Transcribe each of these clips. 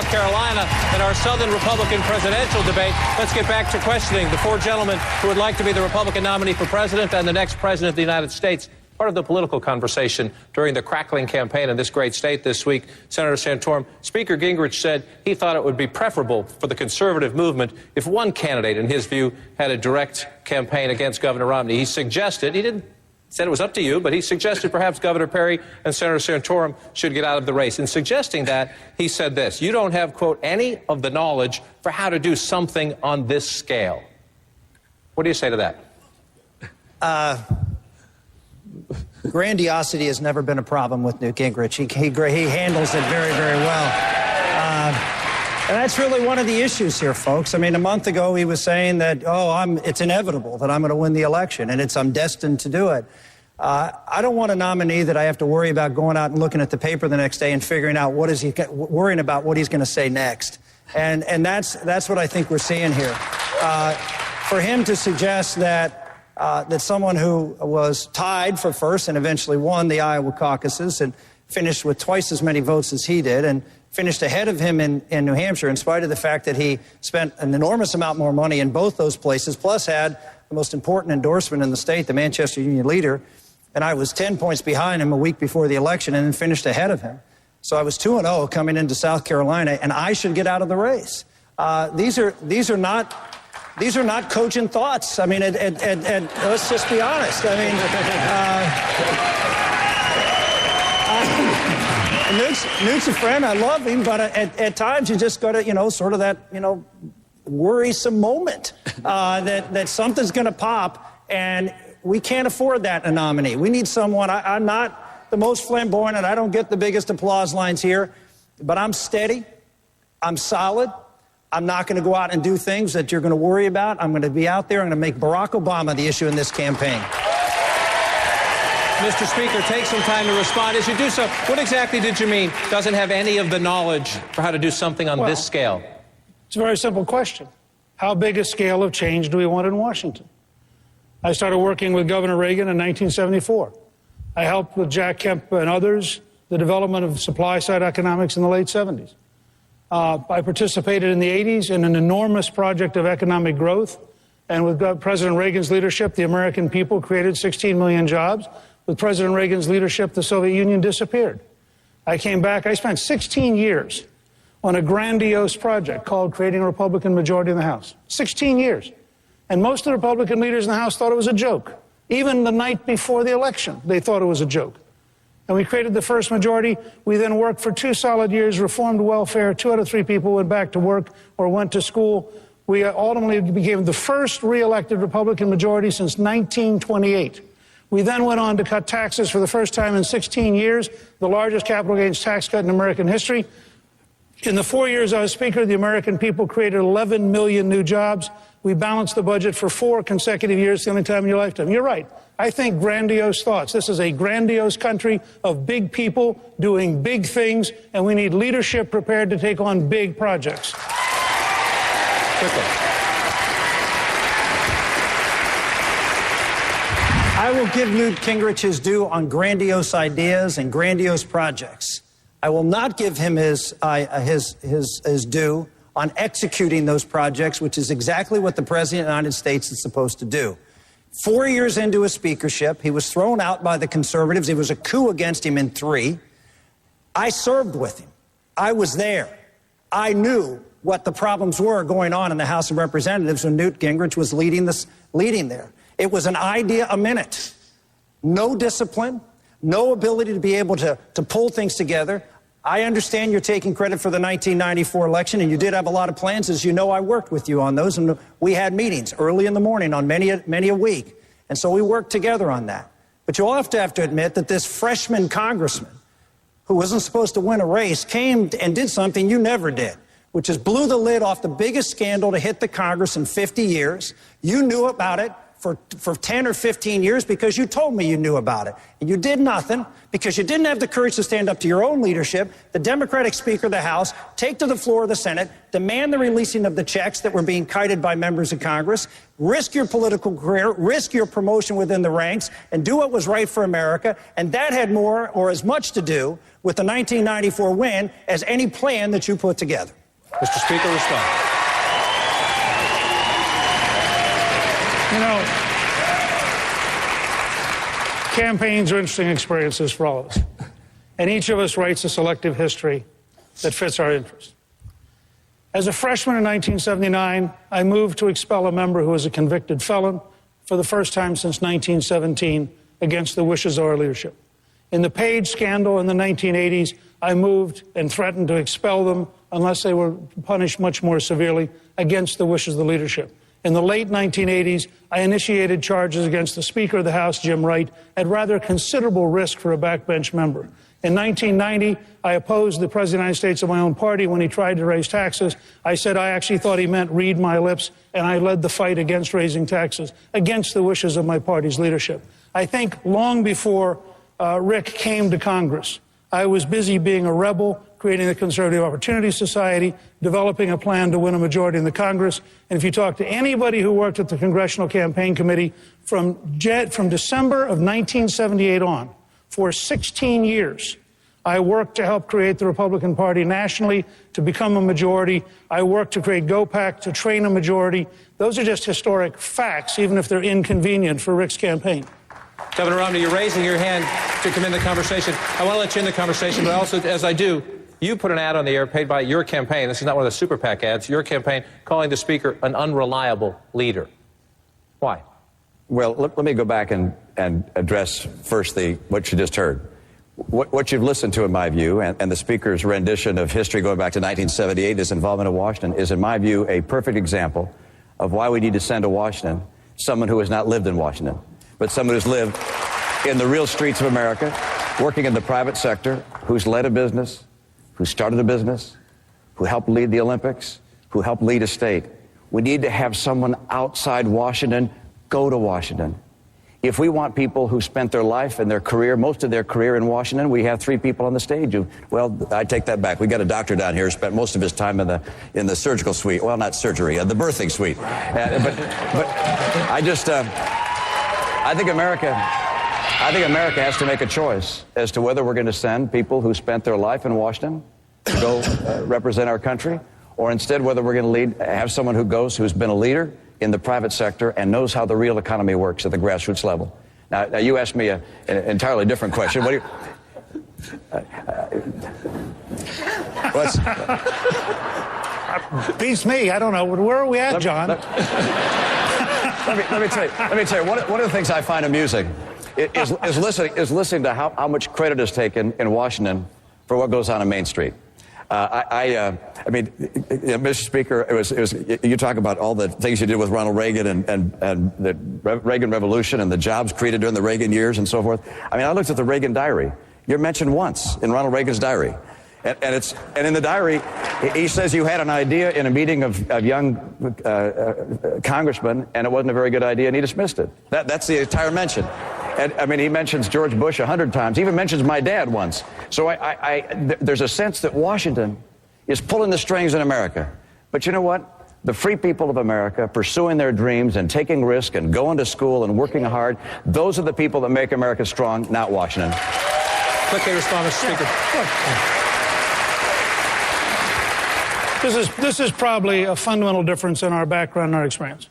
Carolina in our Southern Republican presidential debate. Let's get back to questioning the four gentlemen who would like to be the Republican nominee for president and the next president of the United States. Part of the political conversation during the crackling campaign in this great state this week, Senator Santorum, Speaker Gingrich said he thought it would be preferable for the conservative movement if one candidate, in his view, had a direct campaign against Governor Romney. He suggested, he didn't said it was up to you, but he suggested perhaps Governor Perry and Senator Santorum should get out of the race. In suggesting that, he said this: you don't have, quote, any of the knowledge for how to do something on this scale. What do you say to that? Grandiosity has never been a problem with Newt Gingrich. He handles it very, very well. And that's really one of the issues here, folks. I mean, a month ago he was saying that, it's inevitable that I'm going to win the election and I'm destined to do it. I don't want a nominee that I have to worry about going out and looking at the paper the next day and figuring out worrying about what he's going to say next. And that's what I think we're seeing here. For him to suggest that someone who was tied for first and eventually won the Iowa caucuses and finished with twice as many votes as he did and finished ahead of him in New Hampshire in spite of the fact that he spent an enormous amount more money in both those places, plus had the most important endorsement in the state, the Manchester Union leader. And I was 10 points behind him a week before the election and then finished ahead of him. So I was 2-0 coming into South Carolina, and I should get out of the race. These are not cogent thoughts. I mean, let's just be honest. I mean, Newt's a friend. I love him, but at times you just got to, sort of that, worrisome moment that something's going to pop, and we can't afford that in a nominee. We need someone. I'm not the most flamboyant, and I don't get the biggest applause lines here, but I'm steady. I'm solid. I'm not going to go out and do things that you're going to worry about. I'm going to be out there. I'm going to make Barack Obama the issue in this campaign. Mr. Speaker, take some time to respond. As you do so, what exactly did you mean doesn't have any of the knowledge for how to do something on this scale? It's a very simple question. How big a scale of change do we want in Washington? I started working with Governor Reagan in 1974. I helped with Jack Kemp and others the development of supply-side economics in the late 70s. I participated in the 80s in an enormous project of economic growth, and with President Reagan's leadership, the American people created 16 million jobs. With President Reagan's leadership, the Soviet Union disappeared. I came back. I spent 16 years on a grandiose project called creating a Republican majority in the House. 16 years. And most of the Republican leaders in the House thought it was a joke. Even the night before the election, they thought it was a joke. And we created the first majority. We then worked for 2 solid years, reformed welfare. 2 out of 3 people went back to work or went to school. We ultimately became the first re-elected Republican majority since 1928. We then went on to cut taxes for the first time in 16 years, the largest capital gains tax cut in American history. In the 4 years I was Speaker, the American people created 11 million new jobs. We balanced the budget for 4 consecutive years, the only time in your lifetime. You're right. I think grandiose thoughts. This is a grandiose country of big people doing big things, and we need leadership prepared to take on big projects. Quickly. I will give Newt Gingrich his due on grandiose ideas and grandiose projects. I will not give him his due on executing those projects, which is exactly what the President of the United States is supposed to do. 4 years into his speakership, he was thrown out by the conservatives. It was a coup against him in 3. I served with him. I was there. I knew what the problems were going on in the House of Representatives when Newt Gingrich was leading there. It was an idea a minute. No discipline, no ability to be able to pull things together. I understand you're taking credit for the 1994 election, and you did have a lot of plans. As you know, I worked with you on those, and we had meetings early in the morning on many a week. And so we worked together on that. But you'll have to admit that this freshman congressman, who wasn't supposed to win a race, came and did something you never did, which is blew the lid off the biggest scandal to hit the Congress in 50 years. You knew about it for 10 or 15 years because you told me you knew about it. And you did nothing because you didn't have the courage to stand up to your own leadership, the Democratic Speaker of the House, take to the floor of the Senate, demand the releasing of the checks that were being kited by members of Congress, risk your political career, risk your promotion within the ranks, and do what was right for America. And that had more or as much to do with the 1994 win as any plan that you put together. Mr. Speaker, respond. You know, campaigns are interesting experiences for all of us. And each of us writes a selective history that fits our interests. As a freshman in 1979, I moved to expel a member who was a convicted felon for the first time since 1917 against the wishes of our leadership. In the Page scandal in the 1980s, I moved and threatened to expel them unless they were punished much more severely against the wishes of the leadership. In the late 1980s, I initiated charges against the Speaker of the House, Jim Wright, at rather considerable risk for a backbench member. In 1990, I opposed the President of the United States of my own party when he tried to raise taxes. I said I actually thought he meant read my lips, and I led the fight against raising taxes, against the wishes of my party's leadership. I think long before Rick came to Congress, I was busy being a rebel, creating the Conservative Opportunity Society, developing a plan to win a majority in the Congress. And if you talk to anybody who worked at the Congressional Campaign Committee from December of 1978 on, for 16 years, I worked to help create the Republican Party nationally, to become a majority. I worked to create GOPAC, to train a majority. Those are just historic facts, even if they're inconvenient for Rick's campaign. Governor Romney, you're raising your hand to come in the conversation. I want to let you in the conversation, but also, as I do, you put an ad on the air paid by your campaign. This is not one of the super PAC ads. Your campaign calling the Speaker an unreliable leader. Why? Well, let me go back and address first what you just heard. What you've listened to, in my view, and the Speaker's rendition of history going back to 1978, his involvement in Washington, is, in my view, a perfect example of why we need to send to Washington someone who has not lived in Washington, but someone who's lived in the real streets of America, working in the private sector, who's led a business, who started a business, who helped lead the Olympics, who helped lead a state. We need to have someone outside Washington go to Washington. If we want people who spent their life and their career, most of their career in Washington, we have 3 people on the stage who, well, I take that back. We got a doctor down here who spent most of his time in the surgical suite. Well, not surgery, the birthing suite. But I think America has to make a choice as to whether we're going to send people who spent their life in Washington to go represent our country, or instead whether we're going to have someone who's been a leader in the private sector and knows how the real economy works at the grassroots level. Now you asked me an entirely different question. What do you... Beats me. I don't know. Where are we at, John? Let me tell you. One of the things I find amusing is listening to how much credit is taken in Washington for what goes on Main Street. I mean, Mr. Speaker, it was you talk about all the things you did with Ronald Reagan and the Reagan Revolution and the jobs created during the Reagan years and so forth. I mean, I looked at the Reagan diary. You're mentioned once in Ronald Reagan's diary. And in the diary, he says you had an idea in a meeting of young congressmen, and it wasn't a very good idea, and he dismissed it. That's the entire mention. And, I mean, he mentions George Bush 100 times. He even mentions my dad once. So there's a sense that Washington is pulling the strings in America. But you know what? The free people of America pursuing their dreams and taking risks and going to school and working hard, those are the people that make America strong, not Washington. Quickly respond, Mr. Speaker. This is probably a fundamental difference in our background and our experience.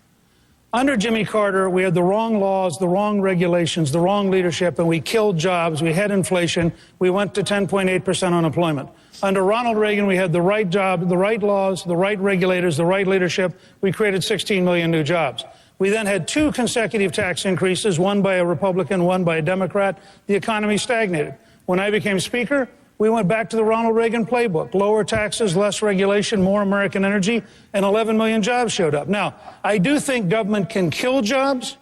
Under Jimmy Carter, we had the wrong laws, the wrong regulations, the wrong leadership, and we killed jobs. We had inflation. We went to 10.8% unemployment. Under Ronald Reagan, we had the right job, the right laws, the right regulators, the right leadership. We created 16 million new jobs. We then had 2 consecutive tax increases, one by a Republican, one by a Democrat. The economy stagnated. When I became Speaker, we went back to the Ronald Reagan playbook. Lower taxes, less regulation, more American energy, and 11 million jobs showed up. Now, I do think government can kill jobs,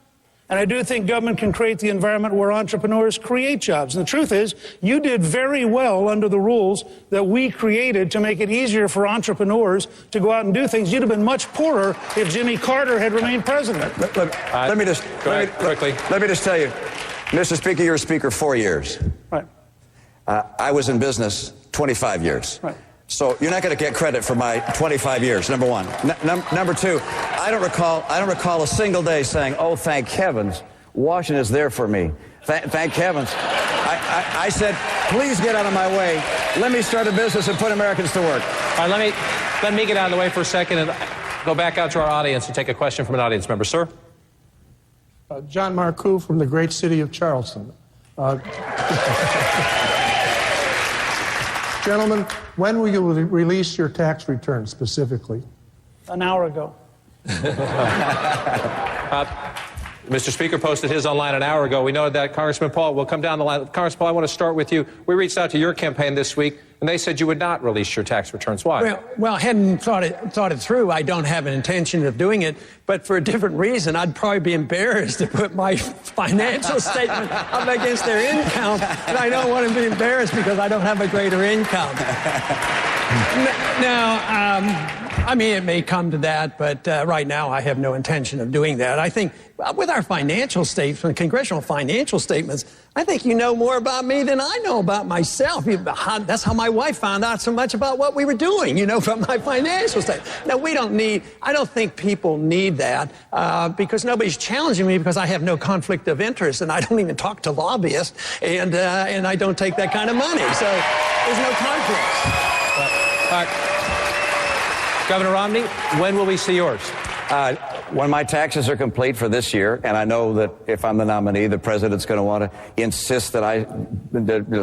And I do think government can create the environment where entrepreneurs create jobs. And the truth is, you did very well under the rules that we created to make it easier for entrepreneurs to go out and do things. You'd have been much poorer if Jimmy Carter had remained president. Let me just tell you, Mr. Speaker, you're a speaker 4 years. Right. I was in business 25 years. Right. So you're not going to get credit for my 25 years, number one. Number two, I don't recall a single day saying, oh, thank heavens, Washington is there for me. Thank heavens. I said, please get out of my way. Let me start a business and put Americans to work. All right, let me get out of the way for a second and go back out to our audience and take a question from an audience member. Sir? John Marcoux from the great city of Charleston. Gentlemen, when will you release your tax return specifically? An hour ago. Mr. Speaker posted his online an hour ago. We know that. Congressman Paul, we'll come down the line. Congressman Paul, I want to start with you. We reached out to your campaign this week, and they said you would not release your tax returns. Why? Well, I hadn't thought it through. I don't have an intention of doing it, but for a different reason. I'd probably be embarrassed to put my financial statement up against their income, and I don't want to be embarrassed because I don't have a greater income. Now, I mean, it may come to that, but right now I have no intention of doing that. I think with our financial statements, congressional financial statements, I think you know more about me than I know about myself. That's how my wife found out so much about what we were doing, from my financial statement. Now, I don't think people need that because nobody's challenging me because I have no conflict of interest and I don't even talk to lobbyists and I don't take that kind of money. So there's no conflict. Governor Romney, when will we see yours? When my taxes are complete for this year, and I know that if I'm the nominee, the president's going to want to insist that I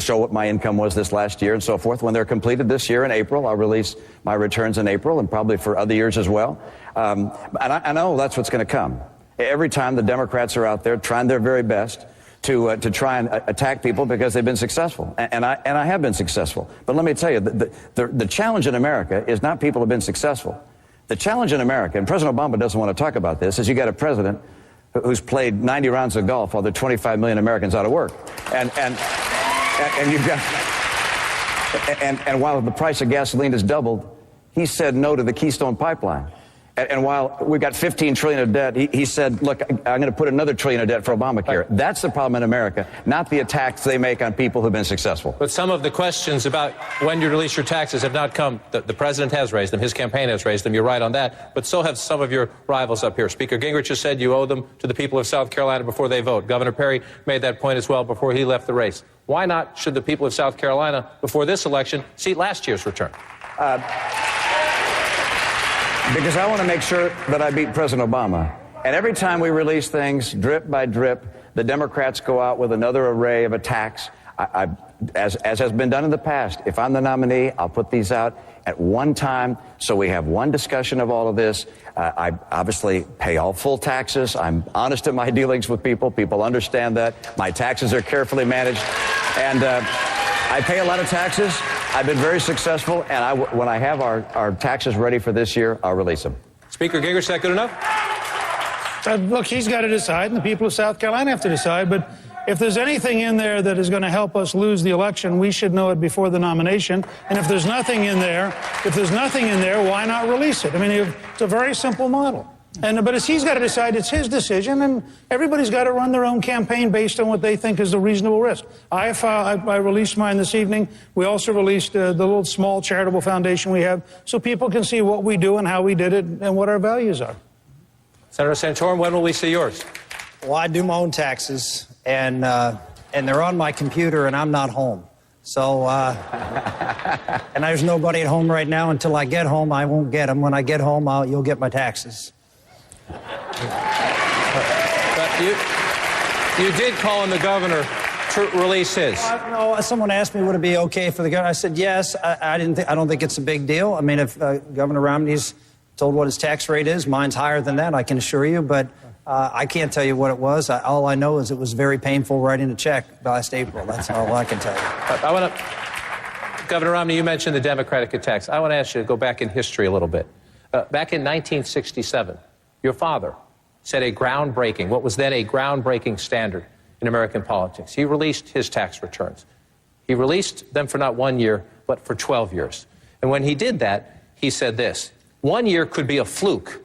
show what my income was this last year and so forth. When they're completed this year in April, I'll release my returns in April and probably for other years as well. And I know that's what's going to come. Every time the Democrats are out there trying their very best to try and attack people because they've been successful. And I have been successful. But let me tell you, the challenge in America is not people who have been successful. The challenge in America, and President Obama doesn't want to talk about this, is you got a president who's played 90 rounds of golf while there are 25 million Americans out of work. And you've got, and while the price of gasoline has doubled, he said no to the Keystone Pipeline. And while we've got $15 trillion of debt, he said, look, I'm going to put another $1 trillion of debt for Obamacare. That's the problem in America, not the attacks they make on people who've been successful. But some of the questions about when you release your taxes have not come. The president has raised them. His campaign has raised them. You're right on that. But so have some of your rivals up here. Speaker Gingrich has said you owe them to the people of South Carolina before they vote. Governor Perry made that point as well before he left the race. Why not should the people of South Carolina, before this election, see last year's return? Because I want to make sure that I beat President Obama. And every time we release things, drip by drip, the Democrats go out with another array of attacks. As has been done in the past, if I'm the nominee, I'll put these out at one time so we have one discussion of all of this. I obviously pay all full taxes. I'm honest in my dealings with people. People understand that. My taxes are carefully managed. And I pay a lot of taxes. I've been very successful, and when I have our taxes ready for this year, I'll release them. Speaker Gingrich, is that good enough? Look, he's got to decide, and the people of South Carolina have to decide. But if there's anything in there that is going to help us lose the election, we should know it before the nomination. And if there's nothing in there, why not release it? I mean, it's a very simple model. But he's got to decide, it's his decision, and everybody's got to run their own campaign based on what they think is the reasonable risk. I released mine this evening. We also released the little small charitable foundation we have so people can see what we do and how we did it and what our values are. Senator Santorum, when will we see yours? Well, I do my own taxes, and they're on my computer, and I'm not home. So, and there's nobody at home right now. Until I get home, I won't get them. When I get home, you'll get my taxes. But you did call on the governor to release his. No, someone asked me, would it be okay for the governor? I said yes. I don't think it's a big deal. I mean, if Governor Romney's told what his tax rate is, mine's higher than that, I can assure you. But I can't tell you what it was. All I know is it was very painful writing a check last April. That's all I can tell you. Governor Romney, you mentioned the Democratic attacks. I want to ask you to go back in history a little bit. Back in 1967, your father set a groundbreaking, what was then a groundbreaking standard in American politics. He released his tax returns. He released them for not 1 year, but for 12 years. And when he did that, he said this: 1 year could be a fluke.